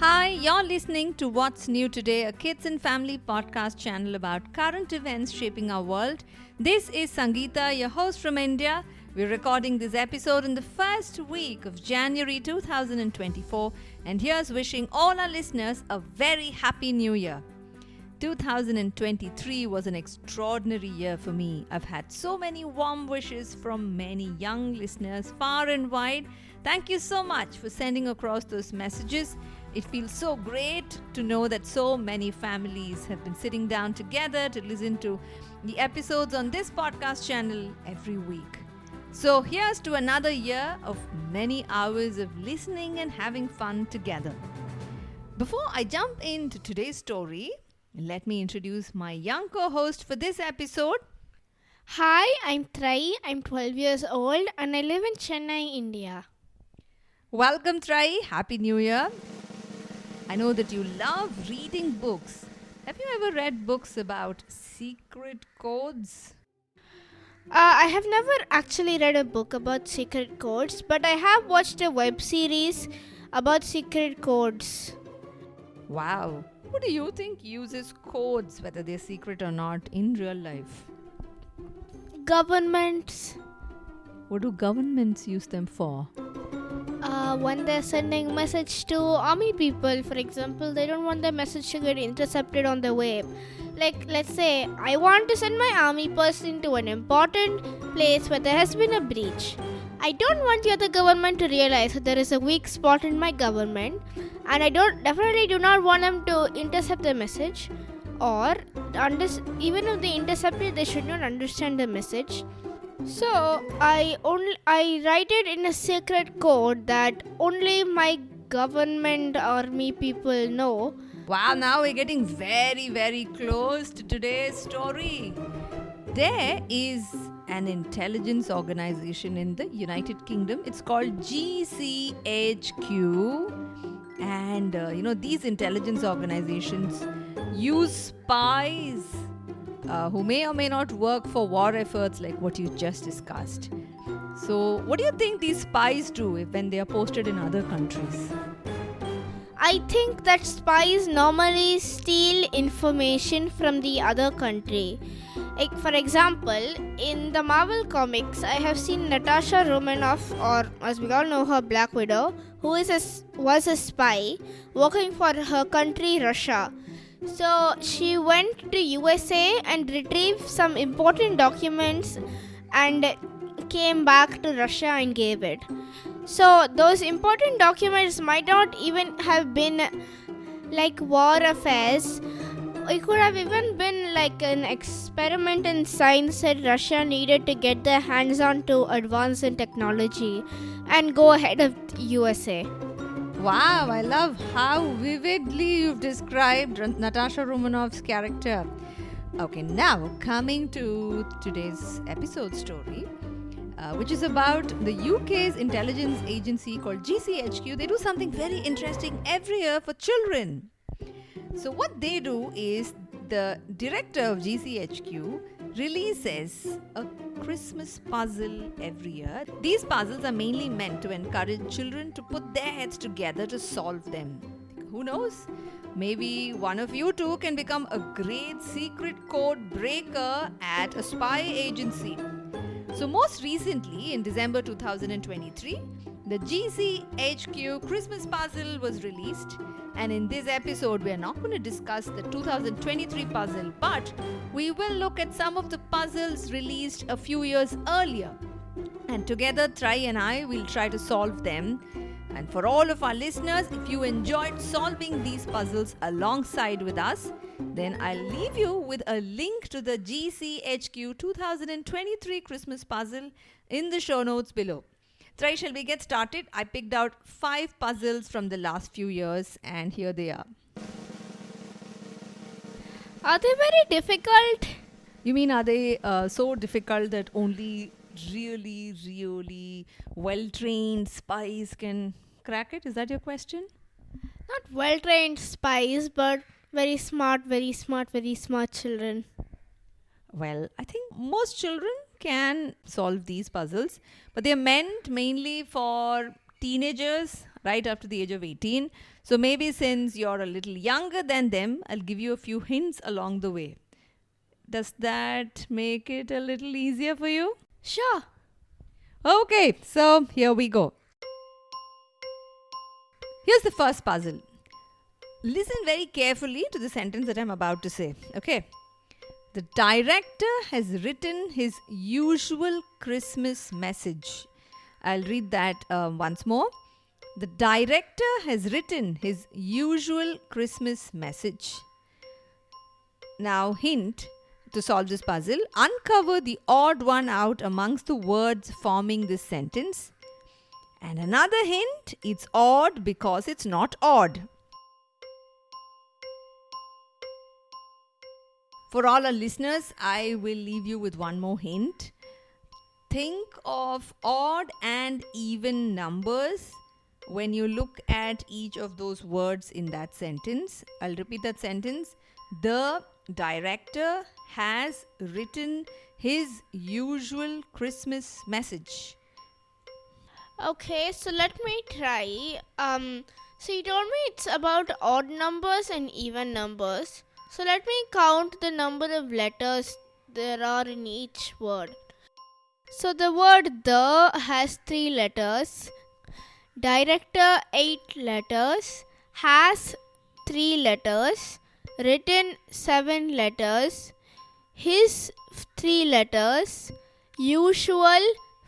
Hi, you're listening to What's New Today, a kids and family podcast channel about current events shaping our world. This is Sangeeta, your host from India. We're recording this episode in the first week of January 2024, and here's wishing all our listeners a very happy new year. 2023 was an extraordinary year for me. I've had so many warm wishes from many young listeners far and wide. Thank you so much for sending across those messages. It feels so great to know that so many families have been sitting down together to listen to the episodes on this podcast channel every week. So here's to another year of many hours of listening and having fun together. Before I jump into today's story, let me introduce my young co-host for this episode. Hi, I'm Trai. I'm 12 years old and I live in Chennai, India. Welcome, Trai. Happy New Year. I know that you love reading books. Have you ever read books about secret codes? I have never actually read a book about secret codes, but I have watched a web series about secret codes. Wow. Who do you think uses codes, whether they're secret or not, in real life? Governments. What do governments use them for? When they're sending message to army people, for example, they don't want their message to get intercepted on the way. Like, let's say, I want to send my army person to an important place where there has been a breach. I don't want the other government to realize that there is a weak spot in my government, and I definitely do not want them to intercept the message, or even if they intercept it, they should not understand the message. So I write it in a secret code that only my government or me people know. Wow, now we're getting very, very close to today's story. There is an intelligence organization in the United Kingdom. It's called GCHQ. And, these intelligence organizations use spies who may or may not work for war efforts like what you just discussed. So, what do you think these spies do when they are posted in other countries? I think that spies normally steal information from the other country. Like, for example, in the Marvel comics, I have seen Natasha Romanoff, or as we all know her, Black Widow, who was a spy working for her country, Russia. So she went to USA and retrieved some important documents and came back to Russia and gave it. So those important documents might not even have been like war affairs. It could have even been like an experiment in science that Russia needed to get their hands on to advance in technology and go ahead of USA. Wow, I love how vividly you've described Natasha Romanoff's character. Okay, now coming to today's episode story, which is about the UK's intelligence agency called GCHQ. They do something very interesting every year for children. So what they do is the director of GCHQ releases a Christmas puzzle every year. These puzzles are mainly meant to encourage children to put their heads together to solve them. Who knows? Maybe one of you two can become a great secret code breaker at a spy agency. So most recently, in December 2023, the GCHQ Christmas puzzle was released. And in this episode, we are not going to discuss the 2023 puzzle, but we will look at some of the puzzles released a few years earlier. And together, Trai and I will try to solve them. And for all of our listeners, if you enjoyed solving these puzzles alongside with us, then I'll leave you with a link to the GCHQ 2023 Christmas puzzle in the show notes below. Trai, shall we get started? I picked out 5 puzzles from the last few years, and here they are. Are they very difficult? You mean, are they so difficult that only really, really well-trained spies can crack it? Is that your question? Not well-trained spies, but very smart children. Well, I think most children can solve these puzzles, but they're meant mainly for teenagers right up to the age of 18. So maybe since you're a little younger than them, I'll give you a few hints along the way. Does that make it a little easier for you? Sure. Okay, so here we go. Here's the first puzzle. Listen very carefully to the sentence that I'm about to say. Okay. The director has written his usual Christmas message. I'll read that once more. The director has written his usual Christmas message. Now, hint to solve this puzzle. Uncover the odd one out amongst the words forming this sentence. And another hint, it's odd because it's not odd. For all our listeners, I will leave you with one more hint. Think of odd and even numbers when you look at each of those words in that sentence. I'll repeat that sentence. The director has written his usual Christmas message. Okay, so let me try. So you told me it's about odd numbers and even numbers. So let me count the number of letters there are in each word. So the word the has 3 letters. Director 8 letters. Has 3 letters. Written 7 letters. His 3 letters. Usual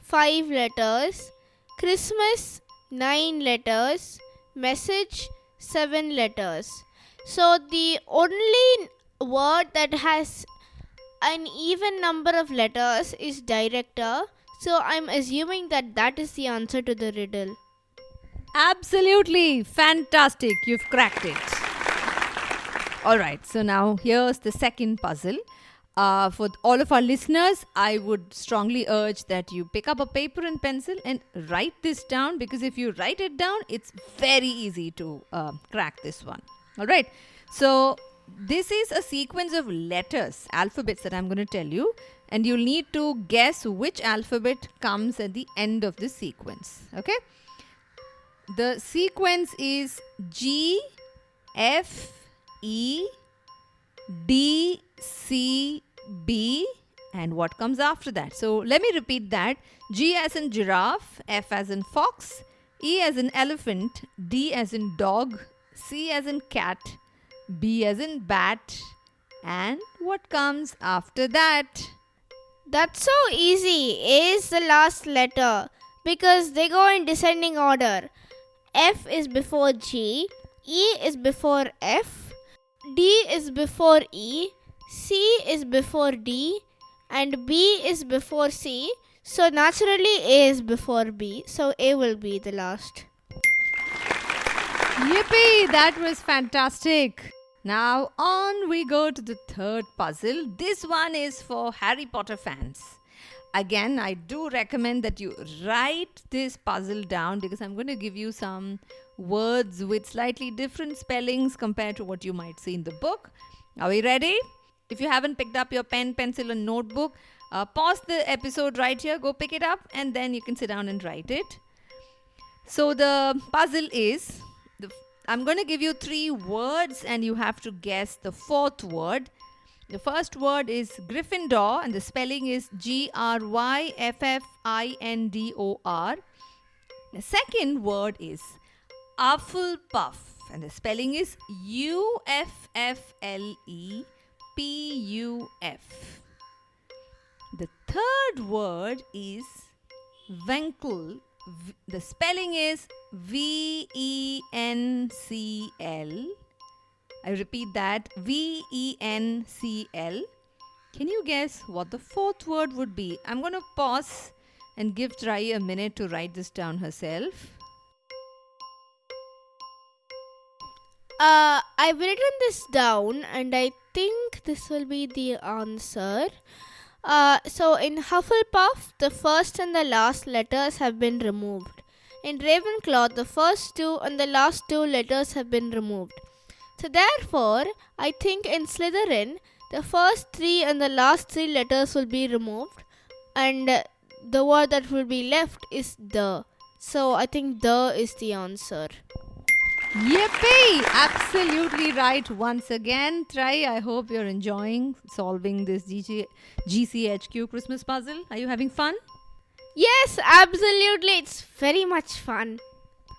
5 letters. Christmas 9 letters. Message 7 letters. So the only word that has an even number of letters is director. So I'm assuming that is the answer to the riddle. Absolutely fantastic. You've cracked it. Alright, so now here's the second puzzle. For all of our listeners, I would strongly urge that you pick up a paper and pencil and write this down, because if you write it down, it's very easy to crack this one. Alright, so this is a sequence of letters, alphabets that I'm going to tell you, and you'll need to guess which alphabet comes at the end of this sequence. Okay, the sequence is G, F, E, D, C, B, and what comes after that. So let me repeat that. G as in giraffe, F as in fox, E as in elephant, D as in dog, C as in cat, B as in bat, and what comes after that? That's so easy. A is the last letter because they go in descending order. F is before G, E is before F, D is before E, C is before D, and B is before C. So naturally A is before B. So A will be the last. Yippee! That was fantastic. Now on we go to the third puzzle. This one is for Harry Potter fans. Again, I do recommend that you write this puzzle down, because I'm going to give you some words with slightly different spellings compared to what you might see in the book. Are we ready? If you haven't picked up your pen, pencil and notebook, pause the episode right here, go pick it up, and then you can sit down and write it. So the puzzle is, I'm going to give you 3 words and you have to guess the 4th word. The first word is Gryffindor, and the spelling is Gryffindor. The second word is Hufflepuff, and the spelling is Ufflepuff. The third word is Vencl. The spelling is Vencl. I repeat that, Vencl. Can you guess what the 4th word would be? I'm going to pause and give Trai a minute to write this down herself. I've written this down and I think this will be the answer. So in Hufflepuff, the first and the last letters have been removed. In Ravenclaw, the first 2 and the last 2 letters have been removed. So therefore, I think in Slytherin, the first 3 and the last 3 letters will be removed, and the word that will be left is the. So I think the is the answer. Yippee! Absolutely right once again. Try. I hope you're enjoying solving this GCHQ Christmas puzzle. Are you having fun? Yes, absolutely. It's very much fun.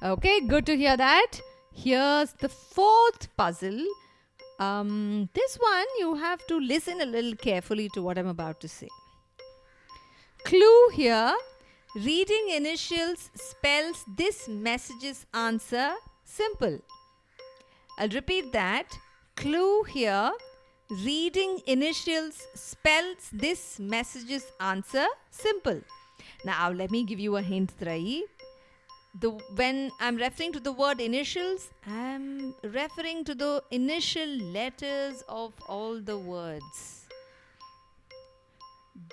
Okay, good to hear that. Here's the fourth puzzle. This one you have to listen a little carefully to what I'm about to say. Clue here. Reading initials spells this message's answer simple. I'll repeat that. Clue here. Reading initials spells this message's answer simple. Now let me give you a hint, Trai. When I'm referring to the word initials, I'm referring to the initial letters of all the words.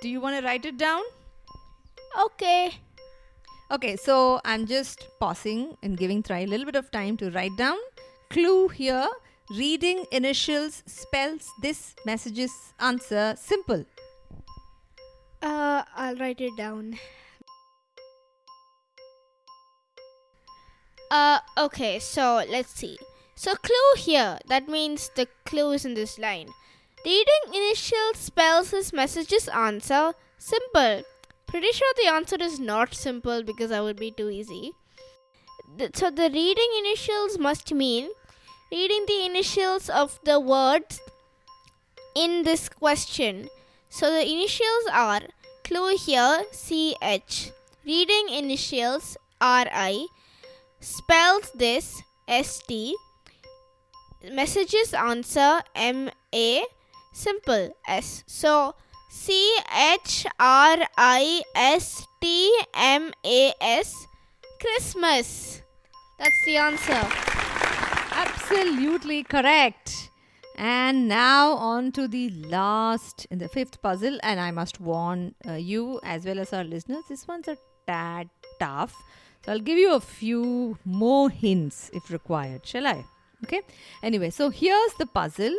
Do you want to write it down? Okay. Okay, so I'm just pausing and giving Trai a little bit of time to write down. Clue here. Reading initials spells this message's answer simple. I'll write it down. Okay, so let's see. So clue here, that means the clue is in this line. Reading initials spells his message's answer simple. Pretty sure the answer is not simple because that would be too easy. So the reading initials must mean reading the initials of the words in this question. So the initials are clue here CH. Reading initials RI. Spells this ST. Messages answer MA. Simple S. So CHRISTMAS. Christmas. That's the answer. Absolutely correct. And now on to the last in the fifth puzzle, and I must warn you as well as our listeners, this one's a tad tough. So I'll give you a few more hints if required. Shall I? Okay. Anyway, so here's the puzzle.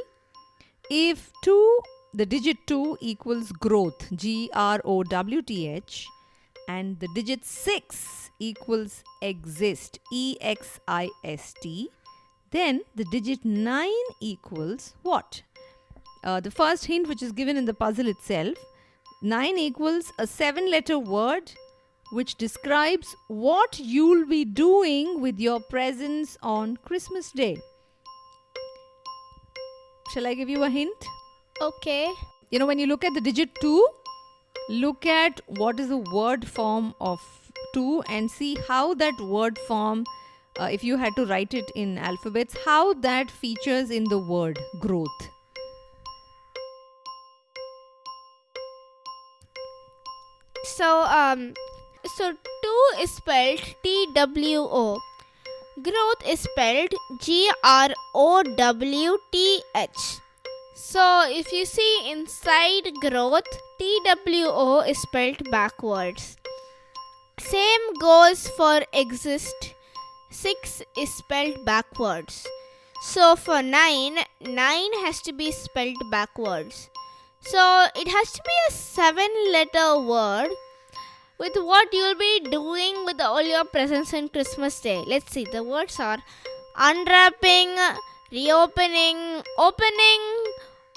If the digit 2 equals growth, GROWTH, and the digit 6 equals exist, EXIST, then the digit 9 equals what? The first hint which is given in the puzzle itself, 9 equals a 7-letter word which describes what you'll be doing with your presents on Christmas Day. Shall I give you a hint? Okay. When you look at the digit 2, look at what is the word form of 2 and see how that word form, if you had to write it in alphabets, how that features in the word growth. So 2 is spelled TWO. Growth is spelled GROWTH. So if you see inside growth, TWO is spelled backwards. Same goes for exist. 6 is spelled backwards. So for 9 has to be spelled backwards. So it has to be a 7-letter word with what you'll be doing with all your presents on Christmas Day. Let's see. The words are unwrapping, reopening, opening.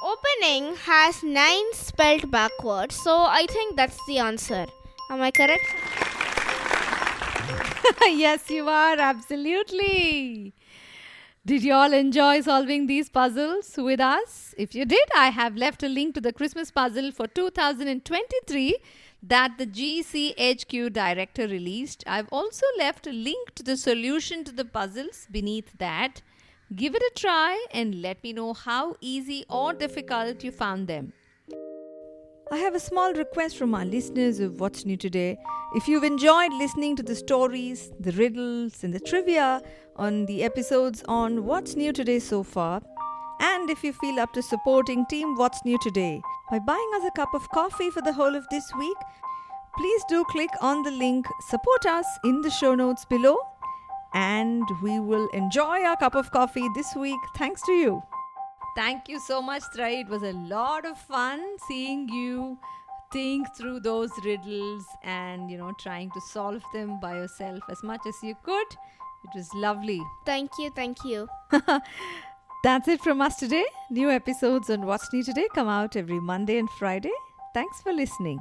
Opening has 9 spelled backwards. So I think that's the answer. Am I correct? Yes, you are. Absolutely. Did you all enjoy solving these puzzles with us? If you did, I have left a link to the Christmas puzzle for 2023 that the GCHQ director released. I've also left a link to the solution to the puzzles beneath that. Give it a try and let me know how easy or difficult you found them. I have a small request from our listeners of What's New Today. If you've enjoyed listening to the stories, the riddles, and the trivia on the episodes on What's New Today so far, and if you feel up to supporting Team What's New Today by buying us a cup of coffee for the whole of this week, please do click on the link Support Us in the show notes below, and we will enjoy our cup of coffee this week thanks to you. Thank you so much, Trai. It was a lot of fun seeing you think through those riddles and, trying to solve them by yourself as much as you could. It was lovely. Thank you. That's it from us today. New episodes on What's New Today come out every Monday and Friday. Thanks for listening.